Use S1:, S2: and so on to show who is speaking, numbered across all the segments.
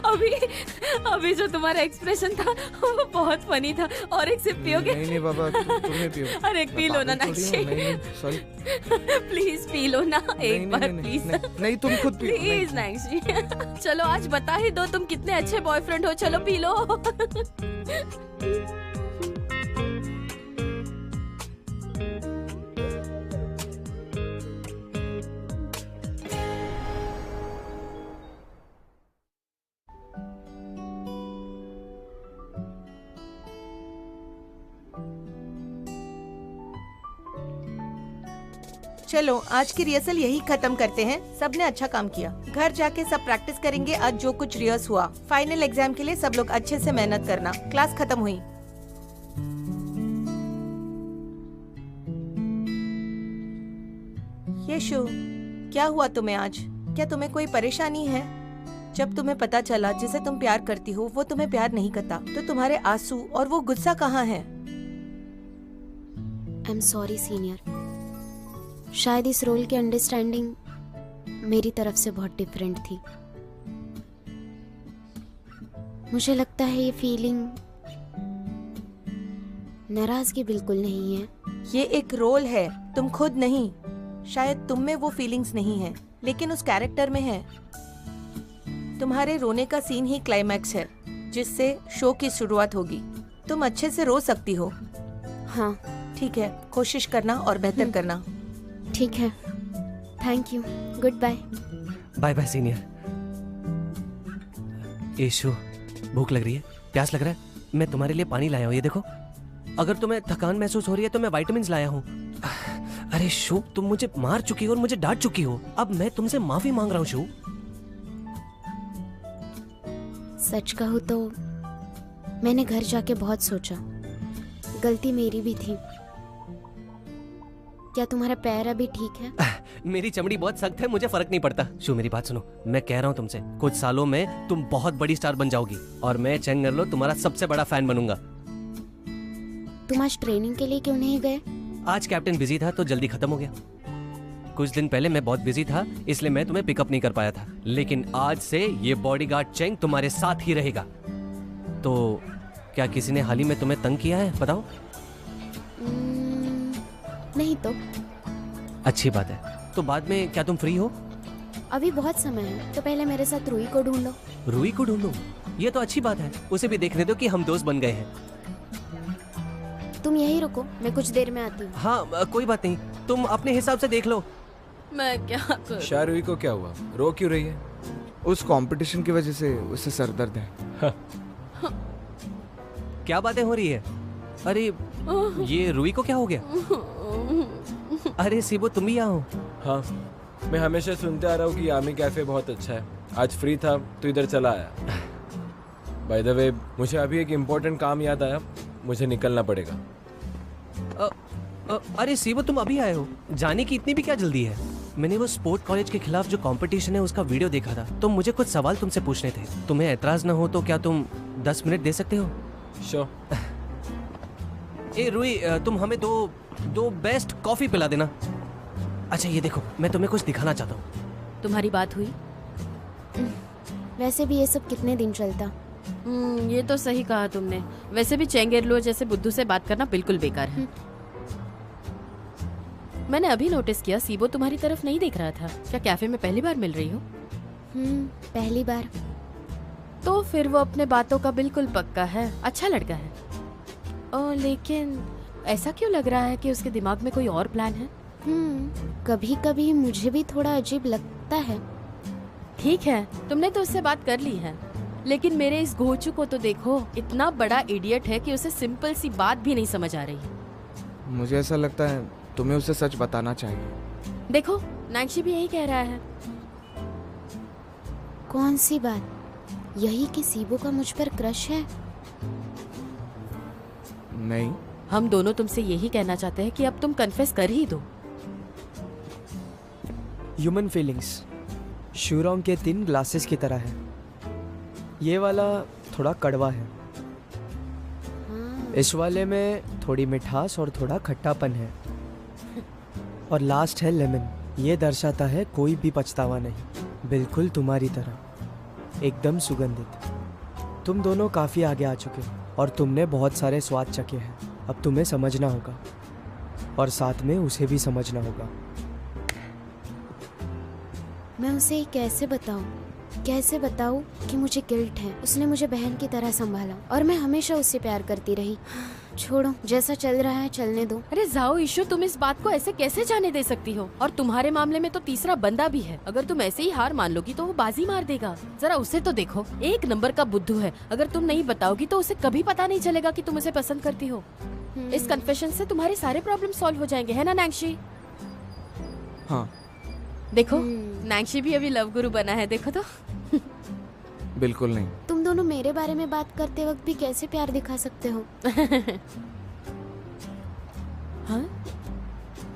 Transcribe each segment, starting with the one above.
S1: अभी अभी जो तुम्हारा एक्सप्रेशन था वो बहुत फनी था। और एक सिप पियोगे?
S2: नहीं बाबा, तुम्हें पियो।
S1: अरे एक पी लो ना Nakshi,
S2: sorry.
S1: Please P low ना एक बार प्लीज।
S2: नहीं तुम खुद पियो
S1: प्लीज नाक्षी। चलो आज बता ही दो तुम कितने अच्छे बॉयफ्रेंड हो, चलो पी लो।
S3: चलो आज की रिहर्सल यही खत्म करते हैं। सबने अच्छा काम किया। घर जाके सब प्रैक्टिस करेंगे आज जो कुछ रिहर्स हुआ। फाइनल एग्जाम के लिए सब लोग अच्छे से मेहनत करना। क्लास खत्म हुई। यशु, क्या हुआ तुम्हें आज? क्या तुम्हें कोई परेशानी है? जब तुम्हें पता चला जिसे तुम प्यार करती हो वो तुम्हें प्यार नहीं करता, तो तुम्हारे आंसू और वो गुस्सा कहाँ है?
S4: I am sorry senior. शायद इस रोल की अंडरस्टैंडिंग मेरी तरफ से बहुत डिफरेंट थी। मुझे लगता है ये फीलिंग नाराजगी बिल्कुल नहीं है।
S3: ये एक रोल है, तुम खुद नहीं। शायद तुम में वो फीलिंग्स नहीं है, लेकिन उस कैरेक्टर में है। तुम्हारे रोने का सीन ही क्लाइमैक्स है, जिससे शो की शुरुआत होगी। तुम अच्छे से रो सकती हो।
S4: हाँ
S3: ठीक है, कोशिश करना और बेहतर करना।
S4: ठीक है, thank you, good bye.
S5: Bye bye senior. Yashu, भूख लग रही है, प्यास लग रहा है, मैं तुम्हारे लिए पानी लाया हूँ, ये देखो। अगर तुम्हें थकान महसूस हो रही है तो मैं विटामिन्स लाया हूँ। अरे शु, तुम मुझे मार चुकी हो और मुझे डांट चुकी हो, अब मैं तुमसे माफी मांग रहा हूँ शु।
S4: सच कहूँ तो मैंने घर जाके बहुत सोचा, गलती मेरी भी थी। क्या तुम्हारा पैर अभी ठीक है?
S5: मेरी चमड़ी बहुत सख्त है, मुझे फर्क नहीं पड़ता। शु मेरी बात सुनो, मैं कह रहा हूँ तुमसे, कुछ सालों में तुम बहुत बड़ी स्टार बन जाओगी और मैं चेंगरलो तुम्हारा सबसे बड़ा फैन बनूंगा।
S4: तुम आज ट्रेनिंग के लिए क्यों नहीं गए?
S5: आज कैप्टन बिजी था तो जल्दी खत्म हो गया। कुछ दिन पहले मैं बहुत बिजी था, इसलिए मैं तुम्हें पिकअप नहीं कर पाया था, लेकिन आज से ये बॉडीगार्ड चेंग तुम्हारे साथ ही रहेगा। तो क्या किसी ने हाल ही में तुम्हें तंग किया है, बताओ?
S4: नहीं तो।
S5: अच्छी बात है। तो बाद में क्या तुम फ्री हो?
S4: अभी बहुत समय है, तो पहले मेरे साथ रूही को ढूंढ लो।
S5: रूही को ढूंढो? ये तो अच्छी बात है, उसे भी देखने दो कि हम दोस्त बन गए हैं।
S4: तुम यही रुको, मैं कुछ देर में आती हूँ।
S5: हाँ कोई बात नहीं, तुम अपने हिसाब से देख लो।
S1: मैं क्या करूं?
S2: शाहरुही को क्या हुआ, रो क्यों रही है? उस कंपटीशन की वजह से उसे सर दर्द है।
S5: क्या बातें हो रही है? अरे ये रूही को क्या हो गया? अरे सिबो, तुम भी यहाँ हो?
S6: हाँ, मैं हमेशा सुनते आ रहा हूँ कि यामी कैफे बहुत अच्छा है। आज फ्री था तो इधर चला आया। बाय द वे, मुझे अभी एक इम्पोर्टेंट काम याद आया, मुझे निकलना पड़ेगा।
S5: अरे सिबो, तुम अभी आए हो? जाने की इतनी भी क्या जल्दी है? मैंने वो स्पोर्ट कॉलेज के खिलाफ जो कंपटीशन है उसका वीडियो देखा था, तो मुझे कुछ सवाल तुमसे पूछने थे। तुम्हें एतराज ना हो तो क्या तुम 10 मिनट दे सकते हो?
S6: श्योर।
S5: ए रूही, तुम हमें दो बेस्ट कॉफी पिला देना। अच्छा ये देखो, मैं तुम्हें कुछ दिखाना चाहता हूँ।
S1: तुम्हारी बात हुई?
S4: वैसे भी ये सब कितने दिन चलता?
S1: ये तो सही कहा तुमने। वैसे भी चेंगेरलो जैसे बुद्धू से बात करना बिल्कुल बेकार है। मैंने अभी नोटिस किया सीबो तुम्हारी तरफ नहीं देख रहा था। क्या कैफे में पहली बार मिल रही हो?
S4: पहली बार।
S1: तो फिर वो अपने बातों का बिल्कुल पक्का है, अच्छा लड़का है। लेकिन ऐसा क्यों लग रहा है कि उसके दिमाग में कोई और प्लान है?
S4: कभी कभी मुझे भी थोड़ा अजीब लगता है।
S1: ठीक है, तुमने तो उससे बात कर ली है, लेकिन मेरे इस घोचू को तो देखो, इतना बड़ा इडियट है कि उसे सिंपल सी बात भी नहीं समझ आ रही।
S2: मुझे ऐसा लगता है तुम्हें उसे सच बताना चाहिए।
S1: देखो, नाक्षी भी यही कह रहा है।
S4: कौन सी बात? यही कि सीबो का मुझ पर क्रश है?
S2: नहीं,
S1: हम दोनों तुमसे यही कहना चाहते हैं कि अब तुम कन्फेस कर ही दो।
S7: ह्यूमन फीलिंग्स शूरोंग के 3 ग्लासेस की तरह है। ये वाला थोड़ा कड़वा है, इस वाले में थोड़ी मिठास और थोड़ा खट्टापन है, और लास्ट है लेमन। ये दर्शाता है कोई भी पछतावा नहीं, बिल्कुल तुम्हारी तरह। एकदम सुगंधित। तुम दोनों काफ़ी आगे आ चुके हो और तुमने बहुत सारे स्वाद चखे हैं। अब तुम्हें समझना होगा और साथ में उसे भी समझना होगा।
S4: मैं उसे कैसे बताऊं कि मुझे गिल्ट है। उसने मुझे बहन की तरह संभाला और मैं हमेशा उससे प्यार करती रही। छोड़ो, जैसा चल रहा है चलने दो।
S1: अरे जाओ ईशु, तुम इस बात को ऐसे कैसे जाने दे सकती हो? और तुम्हारे मामले में तो तीसरा बंदा भी है। अगर तुम ऐसे ही हार मान लोगी तो वो बाजी मार देगा। जरा उसे तो देखो, एक नंबर का बुद्धू है। अगर तुम नहीं बताओगी तो उसे कभी पता नहीं चलेगा कि तुम उसे पसंद करती हो। इस कन्फेशन से तुम्हारे सारे प्रॉब्लम सॉल्व हो जाएंगे, है ना नैंशी?
S2: हाँ
S1: देखो नैंशी भी अभी लव गुरु बना है, देखो तो।
S2: बिल्कुल नहीं।
S4: तुम दोनों मेरे बारे में बात करते वक्त भी कैसे प्यार दिखा सकते हो?
S1: हाँ?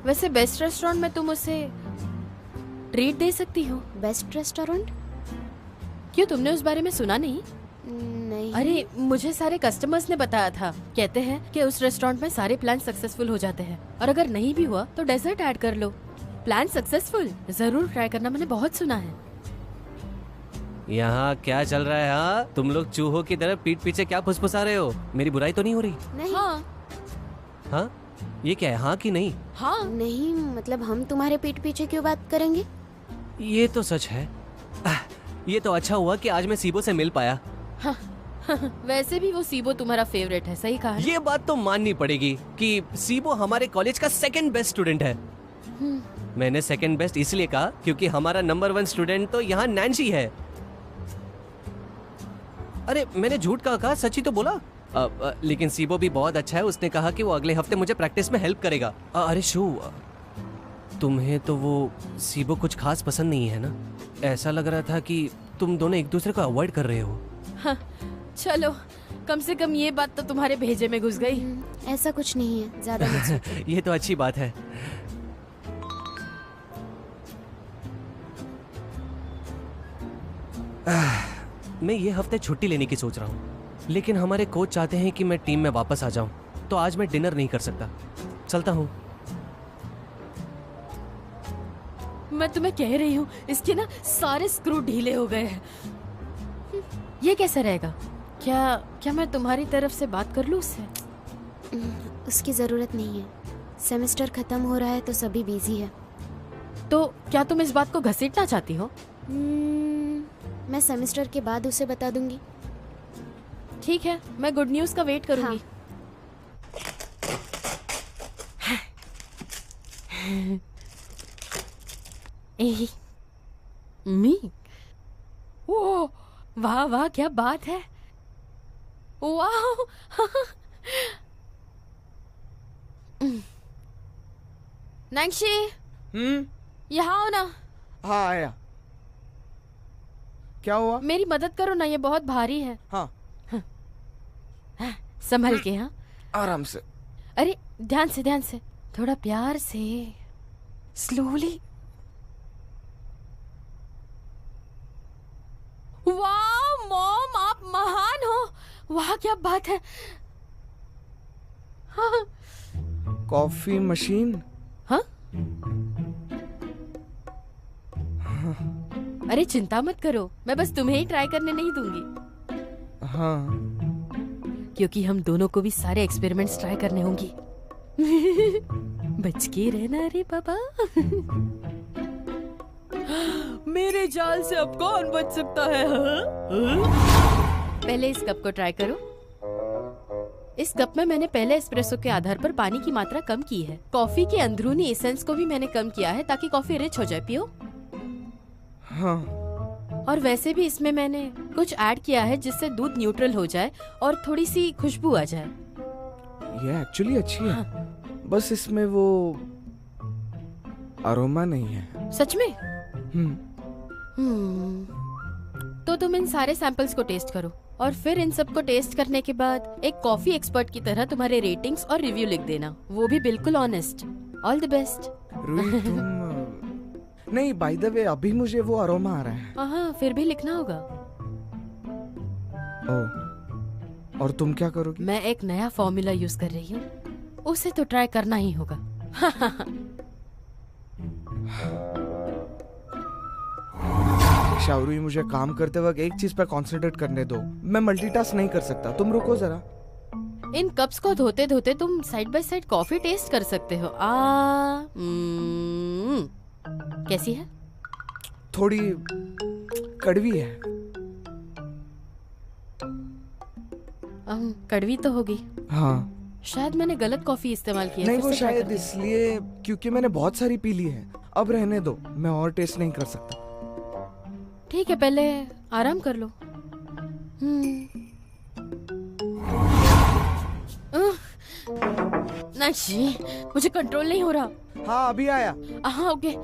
S1: वैसे बेस्ट रेस्टोरेंट में तुम उसे ट्रीट दे सकती हो।
S4: Best restaurant?
S1: क्यों, तुमने उस बारे में सुना नहीं?
S4: नहीं।
S1: अरे मुझे सारे कस्टमर्स ने बताया था। कहते हैं कि उस रेस्टोरेंट में सारे प्लान सक्सेसफुल हो जाते हैं और अगर नहीं भी हुआ तो डेजर्ट ऐड कर लो। प्लान सक्सेसफुल जरूर ट्राई करना, मैंने बहुत सुना है।
S5: यहाँ क्या चल रहा है? हाँ, तुम लोग चूहों की तरह पीठ पीछे क्या फुसफुसा रहे हो? मेरी बुराई तो नहीं हो रही?
S4: नहीं।
S5: हाँ, ये क्या है? हाँ कि नहीं?
S1: हाँ
S4: नहीं, मतलब हम तुम्हारे पीठ पीछे क्यों बात करेंगे?
S5: ये तो सच है। ये तो अच्छा हुआ कि आज मैं सीबो से मिल पाया।
S1: वैसे भी वो सीबो तुम्हारा फेवरेट है, सही कहा है।
S5: ये बात तो माननी पड़ेगी कि सीबो हमारे कॉलेज का सेकंड बेस्ट स्टूडेंट है। मैंने सेकंड बेस्ट इसलिए कहा क्योंकि हमारा नंबर 1 स्टूडेंट तो यहाँ नैंसी है। अरे मैंने झूठ कहा, सच ही तो बोला। लेकिन सीबो भी बहुत अच्छा है। उसने कहा कि वो अगले हफ्ते मुझे प्रैक्टिस में हेल्प करेगा। अरे शू, तुम्हें तो वो सीबो कुछ खास पसंद नहीं है ना? ऐसा लग रहा था कि तुम दोनों एक दूसरे को अवॉइड कर रहे हो।
S1: हाँ, चलो कम से कम ये बात तो तुम्हारे भेजे में घुस गई।
S4: ऐसा कुछ नहीं है, ज्यादा मत सोचो।
S5: ये तो अच्छी बात है। मैं ये हफ्ते छुट्टी लेने की सोच रहा हूँ, लेकिन हमारे कोच चाहते हैं कि मैं टीम में वापस आ जाऊं, तो आज मैं डिनर नहीं कर सकता। चलता हूँ।
S1: मैं तुम्हें कह रही हूँ, इसके ना सारे स्क्रू ढीले हो गए हैं। ये कैसे रहेगा? क्या मैं तुम्हारी तरफ से बात कर लूँ उससे?
S4: उसकी जरूरत नहीं है। सेमेस्टर खत्म हो रहा है तो सभी बिजी है।
S1: तो क्या तुम इस बात को घसीटना चाहती हो?
S4: मैं सेमेस्टर के बाद उसे बता दूंगी।
S1: ठीक है, मैं गुड न्यूज़ का वेट करूंगी। मी, ओ वाह वाह, क्या बात है। वाह नैंशी, यहाँ आओ ना।
S2: हाँ आया। क्या हुआ?
S1: मेरी मदद करो ना, ये बहुत भारी है।
S2: हाँ
S1: संभल के। हाँ
S2: आराम से।
S1: अरे ध्यान से, थोड़ा प्यार से, स्लोली। वाह मॉम, आप महान हो। वाह क्या बात है। हाँ
S2: कॉफी मशीन।
S1: हाँ अरे चिंता मत करो, मैं बस तुम्हें ही ट्राई करने नहीं दूंगी।
S2: हाँ
S1: क्योंकि हम दोनों को भी सारे एक्सपेरिमेंट्स ट्राई करने होंगे। बच के रहना रे बाबा। मेरे जाल से अब कौन बच सकता है? पहले इस कप को ट्राई करो। इस कप में मैंने पहले एस्प्रेसो के आधार पर पानी की मात्रा कम की है। कॉफी के अंदरूनी एसेंस को भी मैंने कम किया है ताकि कॉफी रिच हो जाए। पियो।
S2: हाँ।
S1: और वैसे भी इसमें मैंने कुछ ऐड किया है जिससे दूध न्यूट्रल हो जाए और थोड़ी सी खुशबू आ जाए।
S2: ये एक्चुअली अच्छी है।
S1: हाँ।
S2: बस इसमें वो अरोमा नहीं है।
S1: सच में?
S2: हम्म।
S1: तो तुम इन सारे सैंपल्स को टेस्ट करो और फिर इन सब को टेस्ट करने के बाद एक कॉफी एक्सपर्ट की तरह तुम्हारे रेटिंग्स और रिव्यू लिख देना, वो भी बिल्कुल honest. All the best.
S2: Ruhi तुम नहीं, बाय द वे अभी मुझे वो अरोमा आ रहा है।
S1: हाँ फिर भी लिखना होगा।
S2: ओह, और तुम क्या करोगी?
S1: मैं एक नया फॉर्मूला यूज कर रही हूँ, उसे तो ट्राई करना ही होगा।
S2: शावरी, मुझे काम करते वक्त एक चीज पर कंसंट्रेट करने दो। मैं मल्टीटास्क नहीं कर सकता। तुम रुको जरा।
S1: इन कप्स को धोते धोते तुम side by side coffee taste कर सकते हो। कैसी है?
S2: थोड़ी कड़वी है।
S1: कड़वी तो होगी।
S2: हाँ।
S1: शायद मैंने गलत कॉफी इस्तेमाल की है।
S2: नहीं,
S1: फिर
S2: वो
S1: से try
S2: शायद
S1: करती हूँ।
S2: इसलिए क्योंकि मैंने बहुत सारी पी ली है। अब रहने दो, मैं और टेस्ट नहीं कर सकता।
S1: ठीक है, पहले आराम कर लो। नहीं, मुझे कंट्रोल नहीं हो रहा।
S2: हाँ, अभी आया।
S1: हाँ, ओके।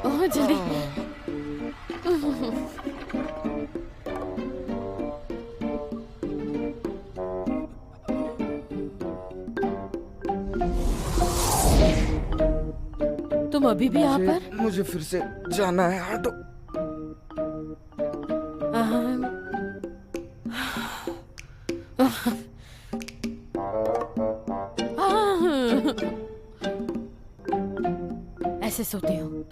S1: ओह, जल्दी। तुम अभी भी यहाँ पर?
S2: मुझे फिर से जाना है। हटो।
S1: ऐसे सोती हूँ।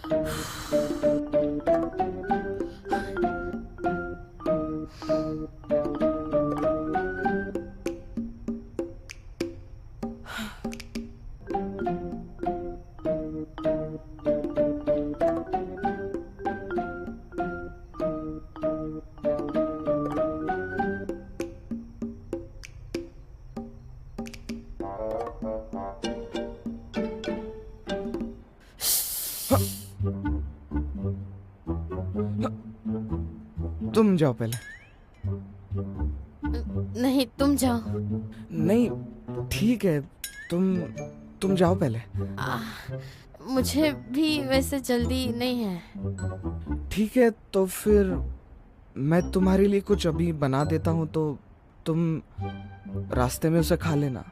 S2: तुम जाओ पहले।
S1: नहीं, तुम जाओ।
S2: नहीं, ठीक है, तुम जाओ पहले।
S1: मुझे भी वैसे जल्दी नहीं है।
S2: ठीक है, तो फिर मैं तुम्हारे लिए कुछ अभी बना देता हूँ, तो तुम रास्ते में उसे खा लेना।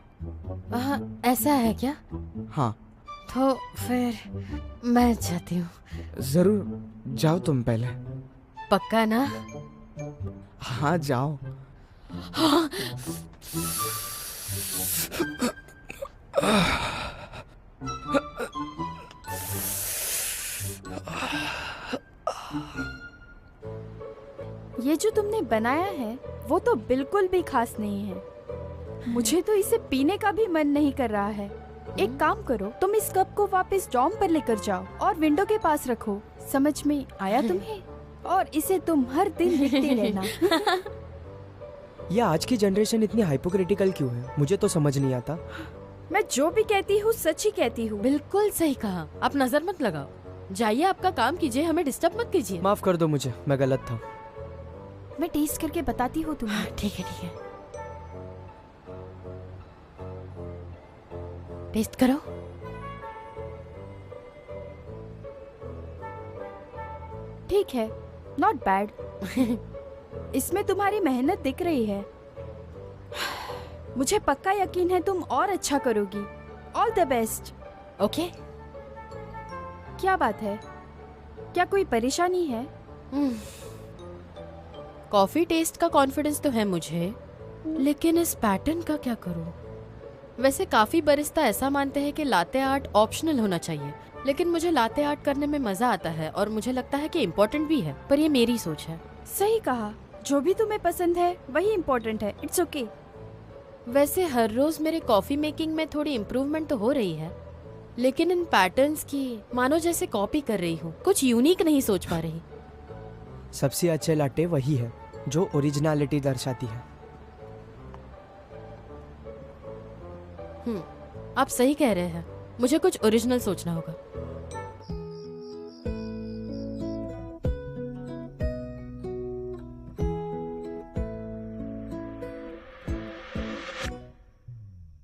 S1: ऐसा है क्या?
S2: हाँ।
S1: तो फिर मैं जाती हूँ।
S2: जरूर, जाओ तुम पहले।
S1: पक्का ना?
S2: हाँ, जाओ।
S8: ये जो तुमने बनाया है वो तो बिल्कुल भी खास नहीं है। मुझे तो इसे पीने का भी मन नहीं कर रहा है। एक काम करो, तुम इस कप को वापस डॉम पर लेकर जाओ और विंडो के पास रखो। समझ में आया तुम्हें? और इसे तुम हर दिन लिखते रहना।
S7: ये आज की जनरेशन इतनी हाइपोक्रिटिकल क्यों है? मुझे तो समझ नहीं आता।
S8: मैं जो भी कहती हूँ सच ही कहती हूँ।
S1: बिल्कुल सही कहा। आप नजर मत लगाओ, जाइए आपका काम कीजिए, हमें डिस्टर्ब मत कीजिए।
S7: माफ कर दो मुझे, मैं गलत था।
S8: मैं टेस्ट करके बताती हूँ तुम्हें।
S1: ठीक है, ठीक है। टेस्ट करो।
S8: ठीक है, नॉट बैड। इसमें तुम्हारी मेहनत दिख रही है। मुझे पक्का यकीन है तुम और अच्छा करोगी। All the best.
S1: ओके।
S8: क्या बात है? क्या कोई परेशानी है?
S1: कॉफी टेस्ट का कॉन्फिडेंस तो है मुझे, लेकिन इस पैटर्न का क्या करूं? वैसे काफी बरिस्ता ऐसा मानते हैं कि लाते आर्ट ऑप्शनल होना चाहिए, लेकिन मुझे लाते आर्ट करने में मजा आता है और मुझे लगता है कि इम्पोर्टेंट भी है, पर ये मेरी सोच है।
S8: सही कहा, जो भी तुम्हें पसंद है वही इम्पोर्टेंट है। It's okay.
S1: वैसे हर रोज मेरे कॉफी मेकिंग में थोड़ी इम्प्रूवमेंट तो हो रही है, लेकिन इन पैटर्न्स की मानो जैसे कॉपी कर रही हूँ, कुछ यूनिक नहीं सोच पा रही।
S7: सबसे अच्छे लाटे वही है जो ओरिजिनलिटी दर्शाती है।
S1: आप सही कह रहे हैं, मुझे कुछ ओरिजिनल सोचना होगा।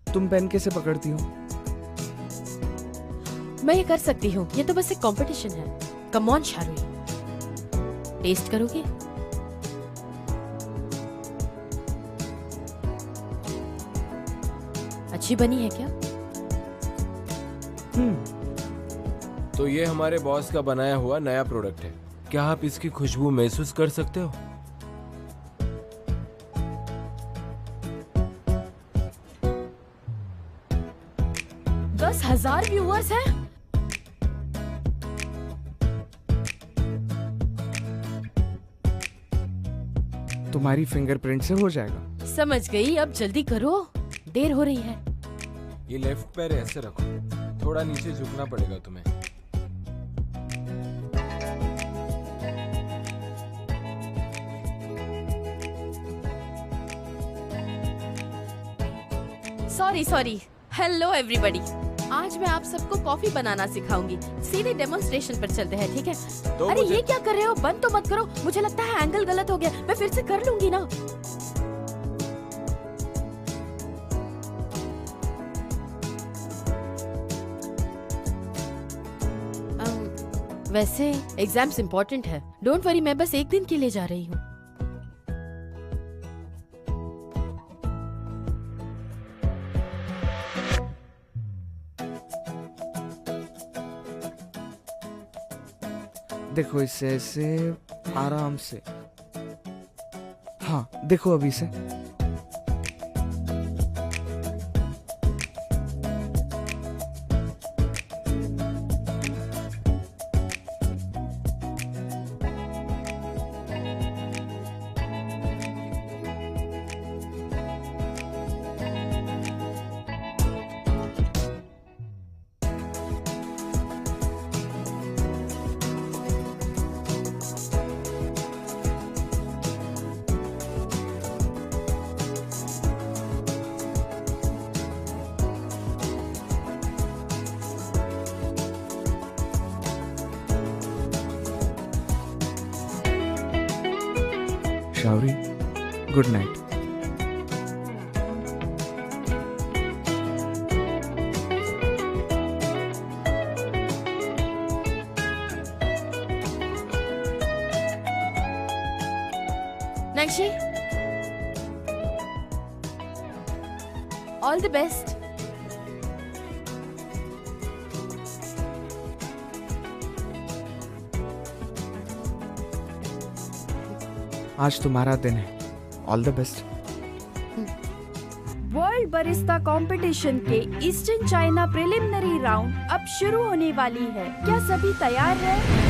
S2: तुम पेन कैसे पकड़ती हो?
S1: मैं ये कर सकती हूँ, ये तो बस एक कंपटीशन है। कम ऑन शारुई, टेस्ट करोगे? अच्छी बनी है क्या?
S6: तो ये हमारे बॉस का बनाया हुआ नया प्रोडक्ट है। क्या आप इसकी खुशबू महसूस कर सकते हो?
S1: 1000 व्यूअर्स हैं।
S2: तुम्हारी फिंगरप्रिंट से हो जाएगा।
S1: समझ गई, अब जल्दी करो, देर हो रही है।
S6: ये लेफ्ट पैर ऐसे रखो, थोड़ा नीचे झुकना पड़ेगा तुम्हें।
S1: सॉरी। हेलो एवरीबॉडी, आज मैं आप सबको कॉफी बनाना सिखाऊंगी। सीधे डेमोन्स्ट्रेशन पर चलते हैं, ठीक है?
S6: तो
S1: अरे
S6: मुझे-
S1: ये क्या कर रहे हो? बंद तो मत करो, मुझे लगता है एंगल गलत हो गया। मैं फिर से कर लूंगी ना। वैसे एग्जाम्स इम्पोर्टेंट है, डोंट वरी, मैं बस एक दिन के लिए जा रही हूँ।
S2: देखो इससे ऐसे आराम से। हाँ देखो अभी से। शावरी, good night.
S1: Nakshi, all the best.
S2: आज तुम्हारा दिन है, all the best.
S8: World barista competition के ईस्टर्न चाइना प्रिलिमिनरी राउंड अब शुरू होने वाली है। क्या सभी तैयार हैं?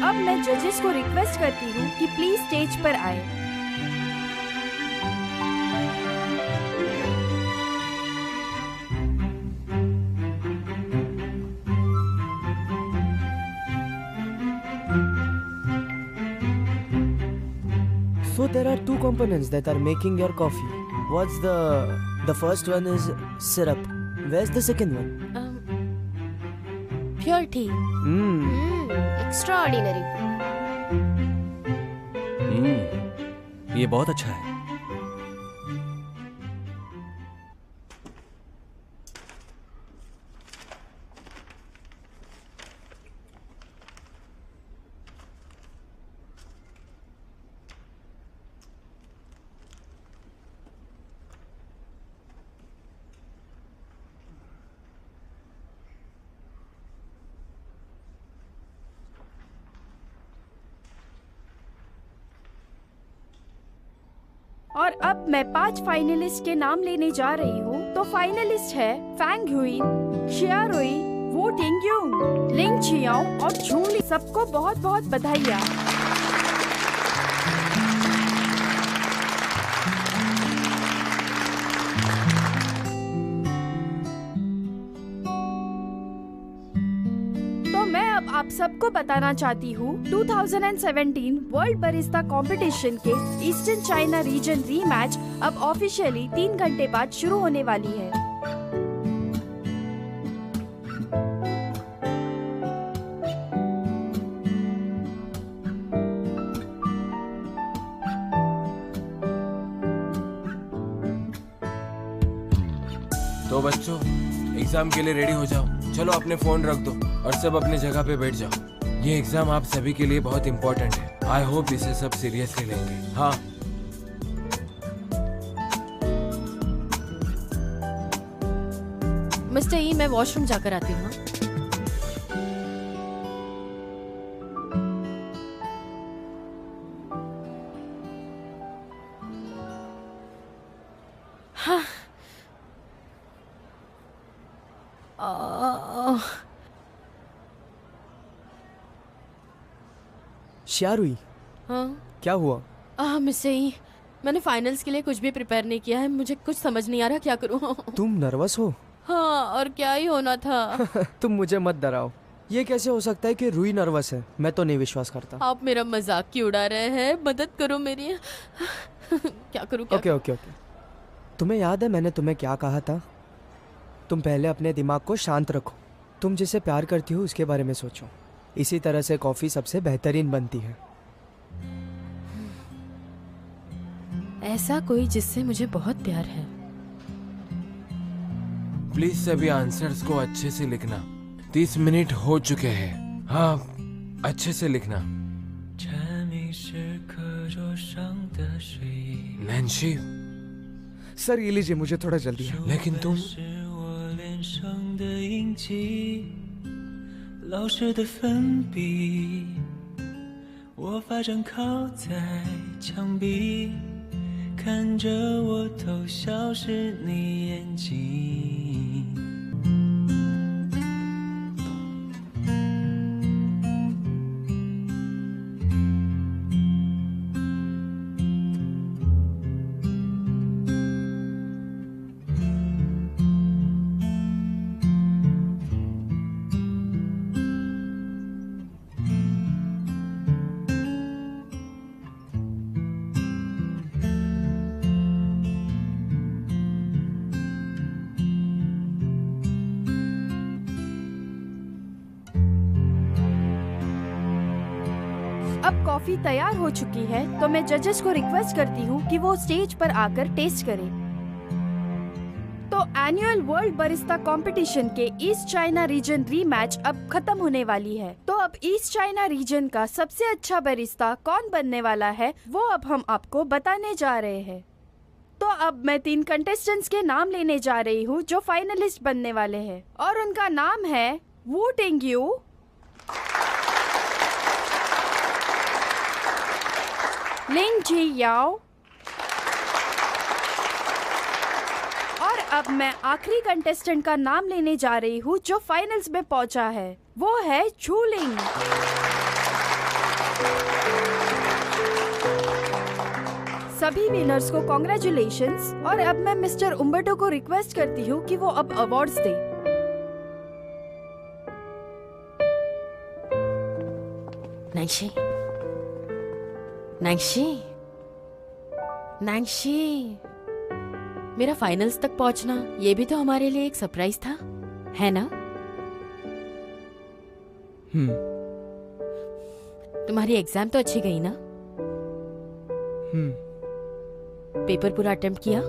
S8: अब मैं जजेस को रिक्वेस्ट करती हूँ कि प्लीज स्टेज पर आए।
S7: So there are two components that are making your coffee. What's the first one is syrup. Where's the second one?
S1: Pure tea.
S4: Extraordinary.
S5: ये बहुत अच्छा है।
S8: और अब मैं 5 फाइनलिस्ट के नाम लेने जा रही हूँ। तो फाइनलिस्ट है फैंग हुइन, शिया रुई, वो टिंग्यूंग, लिंग चियाओ और झूली। सबको बहुत बहुत बधाइयाँ। अब आप सबको बताना चाहती हूँ 2017 वर्ल्ड बरिस्ता कंपटीशन के ईस्टर्न चाइना रीजन रीमैच अब ऑफिशियली 3 घंटे बाद शुरू होने वाली है।
S6: तो बच्चों, एग्जाम के लिए रेडी हो जाओ। चलो अपने फोन रख दो और सब अपनी जगह पे बैठ जाओ। ये एग्जाम आप सभी के लिए बहुत इंपॉर्टेंट है। आई होप इसे सब सीरियसली लेंगे। हाँ,
S1: मिस्टर ई, मैं वॉशरूम जाकर आती हूँ। हाँ।
S7: श्यारुई,
S1: हाँ
S7: क्या हुआ?
S1: मिस्टर ई, मैंने फाइनल्स के लिए कुछ भी प्रिपेयर नहीं किया है। मुझे कुछ समझ नहीं आ रहा क्या करूँ।
S7: तुम नर्वस हो?
S1: हाँ, और क्या ही होना था।
S7: तुम मुझे मत डराओ। ये कैसे हो सकता है कि रूही नर्वस है? मैं तो नहीं विश्वास करता।
S1: आप मेरा मजाक क्यों उड़ा रहे हैं? मदद करो मेरी। क्या करूँ?
S7: ओके। तुम्हें याद है मैंने तुम्हें क्या कहा था? तुम पहले अपने दिमाग को शांत रखो। तुम जिसे प्यार करती हो उसके बारे में सोचो। इसी तरह से कॉफी सबसे बेहतरीन बनती है।
S1: ऐसा कोई जिससे मुझे बहुत प्यार है।
S6: प्लीज सभी आंसर्स को अच्छे से लिखना। 30 मिनट हो चुके हैं। हाँ, अच्छे से लिखना। नैन्सी,
S2: सर ये लीजिए, मुझे थोड़ा जल्दी है।
S6: लेकिन तुम
S9: 老师的粉笔，我发正靠在墙壁，看着我偷笑时你眼睛。
S8: अब कॉफी तैयार हो चुकी है तो मैं जजेस को रिक्वेस्ट करती हूँ कि वो स्टेज पर आकर टेस्ट करें। तो एनुअल वर्ल्ड बरिस्ता कंपटीशन के ईस्ट चाइना रीजन रीमैच अब खत्म होने वाली है। तो अब ईस्ट चाइना रीजन का सबसे अच्छा बरिस्ता कौन बनने वाला है वो अब हम आपको बताने जा रहे हैं। तो अब मैं 3 कंटेस्टेंट्स के नाम लेने जा रही हूँ जो फाइनलिस्ट बनने वाले हैं और उनका नाम है वू टिंगयू, लिंग जी याओ और अब मैं आखिरी कंटेस्टेंट का नाम लेने जा रही हूँ जो फाइनल्स में पहुंचा है, वो है चूलिंग। सभी विनर्स को कॉन्ग्रेचुलेशंस और अब मैं मिस्टर उम्बर्टो को रिक्वेस्ट करती हूँ कि वो अब अवार्ड्स दे।
S1: नैन्सी, नैन्सी, नैन्सी, मेरा फाइनल्स तक पहुंचना ये भी तो हमारे लिए एक सरप्राइज था, है ना? तुम्हारी एग्जाम तो अच्छी गई ना? पेपर पूरा अटेम्प्ट किया?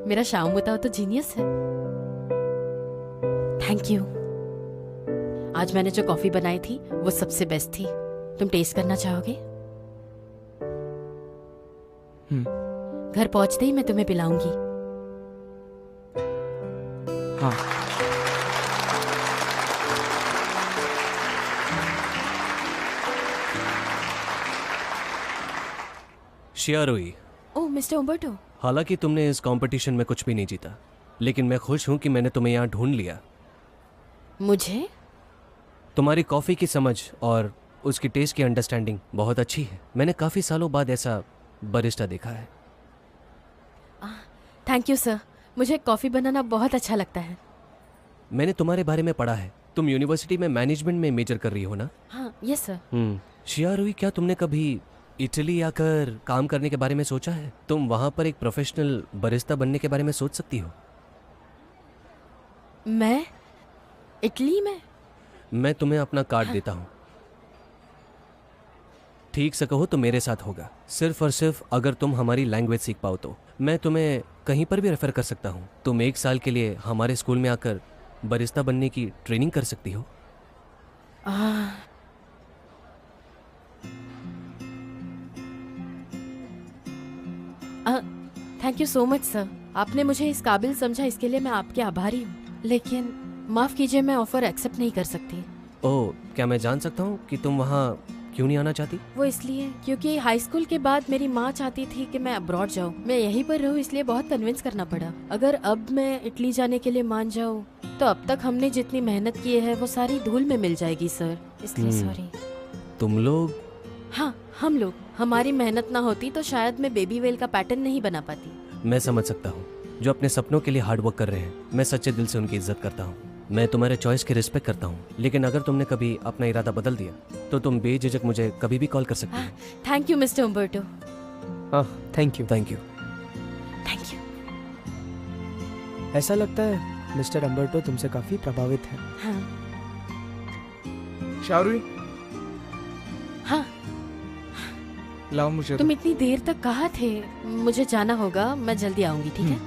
S1: मेरा शाम बताओ तो जीनियस है। Thank you. आज मैंने जो कॉफी बनाई थी वो सबसे बेस्ट थी। तुम टेस्ट करना चाहोगे? घर पहुंचते ही मैं तुम्हें पिलाऊंगी।
S2: हाँ।
S5: शियारुई,
S1: ओह मिस्टर उम्बर्टो।
S5: हालांकि तुमने इस कंपटीशन में कुछ भी नहीं जीता, लेकिन मैं खुश हूं कि मैंने तुम्हें यहाँ ढूंढ लिया।
S1: मुझे?
S5: तुम्हारी कॉफ़ी की समझ और उसकी टेस्ट की अंडरस्टैंडिंग बहुत अच्छी है। मैंने काफ़ी सालों बाद ऐसा बरिस्टा देखा है।
S1: Thank you sir. मुझे कॉफी बनाना बहुत अच्छा लगता है।
S5: मैंने तुम्हारे बारे में पढ़ा है, तुम यूनिवर्सिटी में मैनेजमेंट में मेजर कर रही हो ना?
S1: हाँ यस सर।
S5: शिया रूही, क्या तुमने कभी इटली आकर काम करने के बारे में सोचा है? तुम वहां पर एक प्रोफेशनल बरिस्ता बनने के बारे में सोच सकती हो।
S1: मैं इटली में?
S5: मैं तुम्हें अपना कार्ड देता हूँ, ठीक से कहो तो मेरे साथ होगा। सिर्फ और सिर्फ अगर तुम हमारी लैंग्वेज सीख पाओ तो मैं तुम्हें कहीं पर भी रेफर कर सकता हूँ। तुम 1 साल के लिए हमारे स्कूल में आकर बरिस्ता बनने की ट्रेनिंग कर सकती हो।
S1: Thank you so much sir, आपने मुझे इस काबिल समझा, इसके लिए मैं आपके आभारी हूँ। लेकिन माफ कीजिए, मैं ऑफर एक्सेप्ट नहीं कर सकती।
S5: ओह, क्या मैं जान सकता हूँ कि तुम वहाँ क्यों नहीं आना चाहती?
S1: वो इसलिए क्योंकि हाई स्कूल के बाद मेरी माँ चाहती थी कि मैं अब्रॉड जाऊँ, मैं यहीं पर रहूँ, इसलिए बहुत कन्विंस करना पड़ा। अगर अब मैं इटली जाने के लिए मान जाऊँ तो अब तक हमने जितनी मेहनत की है वो सारी धूल में मिल जाएगी सर, इसलिए सॉरी।
S5: तुम लोग?
S1: हाँ, हम लोग। हमारी मेहनत ना होती तो शायद मैं बेबी वेल का पैटर्न नहीं बना पाती।
S5: मैं समझ सकता हूँ, जो अपने सपनों के लिए हार्ड वर्क कर रहे हैं, मैं सच्चे दिल से उनकी इज्जत करता हूँ। मैं तुम्हारे चॉइस की रिस्पेक्ट करता हूँ, लेकिन अगर तुमने कभी अपना इरादा बदल दिया तो तुम बेझिझक मुझे कभी भी कॉल कर सकती हो।
S1: Thank you mister उम्बर्टो।
S7: Thank you.
S5: Thank you.
S1: Thank you.
S7: ऐसा लगता है मिस्टर अम्बर्टो तुमसे काफी प्रभावित है।
S1: हाँ।
S2: शाहरुई,
S1: हाँ।
S2: लाओ मुझे।
S1: तुम इतनी देर तक कहाँ थे? मुझे जाना होगा, मैं जल्दी आऊंगी, ठीक है?